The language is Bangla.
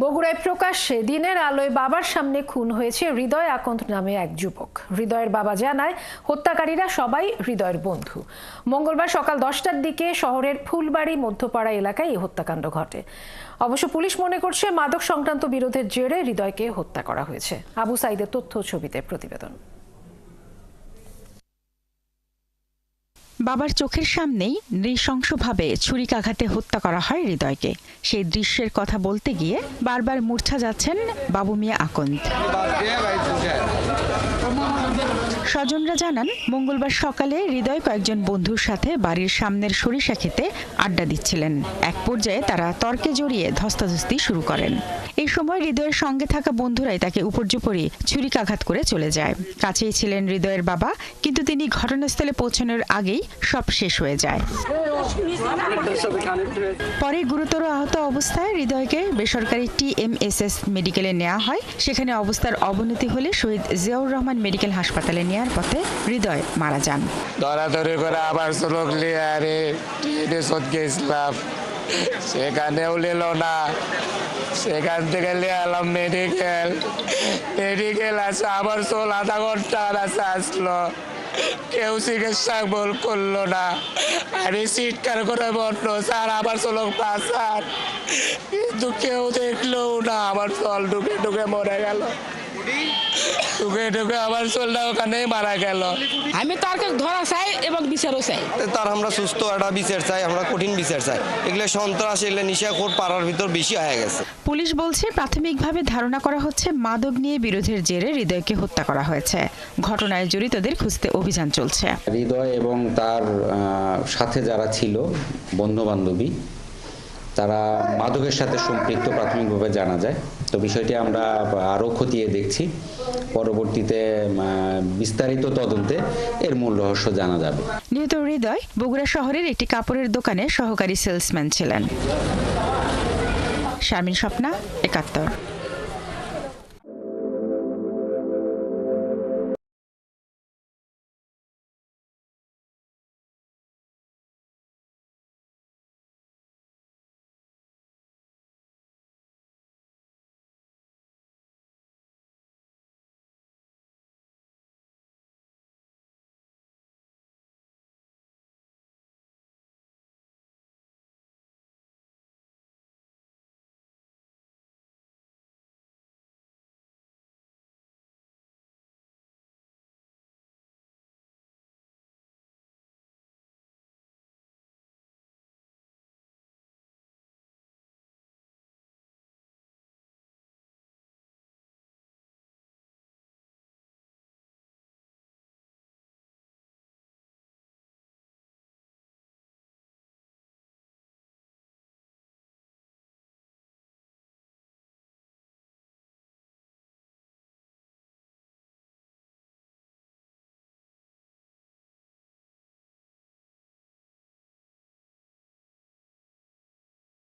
বগুড়ায় প্রকাশ্যে দিনের আলোয় বাবার সামনে খুন হয়েছে হৃদয় আকন্দ নামে এক যুবক। হৃদয়ের বাবা জানায়, হত্যাকারীরা সবাই হৃদয়ের বন্ধু। মঙ্গলবার সকাল 10টার দিকে শহরের ফুলবাড়ি মধ্যপাড়া এলাকায় এই হত্যাকাণ্ড ঘটে। অবশ্য পুলিশ মনে করছে মাদক সংক্রান্ত বিরোধের জেরে হৃদয়কে হত্যা করা হয়েছে। আবু সাইদের তথ্য ছবিতে প্রতিবেদন। বাবার চোখের সামনেই নৃশংসভাবে ছুরিকাঘাতে হত্যা করা হয় হৃদয়কে। সেই দৃশ্যের কথা বলতে গিয়ে বারবার মূর্ছা যাচ্ছেন বাবু মিয়া আকন্দ। স্বজনরা জানান, মঙ্গলবার সকালে হৃদয় কয়েকজন বন্ধুর সাথে বাড়ির সামনের সরিষা খেতে আড্ডা দিচ্ছিলেন। এক পর্যায়ে তারা তর্কে জড়িয়ে ধস্তাধস্তি শুরু করেন। এই সময় হৃদয়ের সঙ্গে থাকা বন্ধুরাই তাকে উপর্যুপরি ছুরিকাঘাত করে চলে যায়। কাছেই ছিলেন হৃদয়ের বাবা, কিন্তু তিনি ঘটনাস্থলে পৌঁছানোর আগেই সব শেষ হয়ে যায়। পরে গুরুতর আহত অবস্থায় হৃদয়কে বেসরকারি TMSS মেডিকেলে নেওয়া হয়। সেখানে অবস্থার অবনতি হলে শহীদ জিয়াউর রহমান মেডিকেল হাসপাতালে নেওয়ার পথে হৃদয় মারা যান। দৌড়াদৌড়ি করে আবার সুলক নিয়ে আরে গেছিলাম, সেখানেও নিল না। সেখান থেকে নিয়ে এলাম মেডিকেল আসে আবার চল আধা ঘন্টা আছে আসলো, কেউ চিকিৎসা বল করলো না। আমি চিৎকার করে বললো স্যার আবার চলো স্যার, কিন্তু কেউ দেখলো না। আমার চল ঢুকে ঢুকে মরে গেল, ঢুকে আবার চলটা ওখানেই মারা গেল। আমি তারকে ধরা চাই এবং বিচারও চাই। তার আমরা সুস্থ একটা বিচার চাই, আমরা কঠিন বিচার চাই। এগুলো সন্ত্রাস, এগুলো নিশাখোর পাড়ার ভিতর বেশি হয়ে গেছে। পুলিশ বলছে, প্রাথমিকভাবে ধারণা করা হচ্ছে মাদক নিয়ে বিরোধের জেরে হৃদয়কে হত্যা করা হয়েছে। ঘটনায় জড়িতদের খুঁজতে অভিযান চলছে। হৃদয় এবং তার সাথে যারা ছিল বন্ধু বান্ধবী, তারা মাদকের সাথে সম্পৃক্ত প্রাথমিকভাবে জানা যায়। তো বিষয়টি আমরা আরও খতিয়ে দেখছি। পরবর্তীতে বিস্তারিত তদন্তে এর মূল রহস্য জানা যাবে। নিহত হৃদয় বগুড়া শহরের একটি কাপড়ের দোকানে সহকারী সেলসম্যান ছিলেন। শারমিন স্বপ্না, ৭১।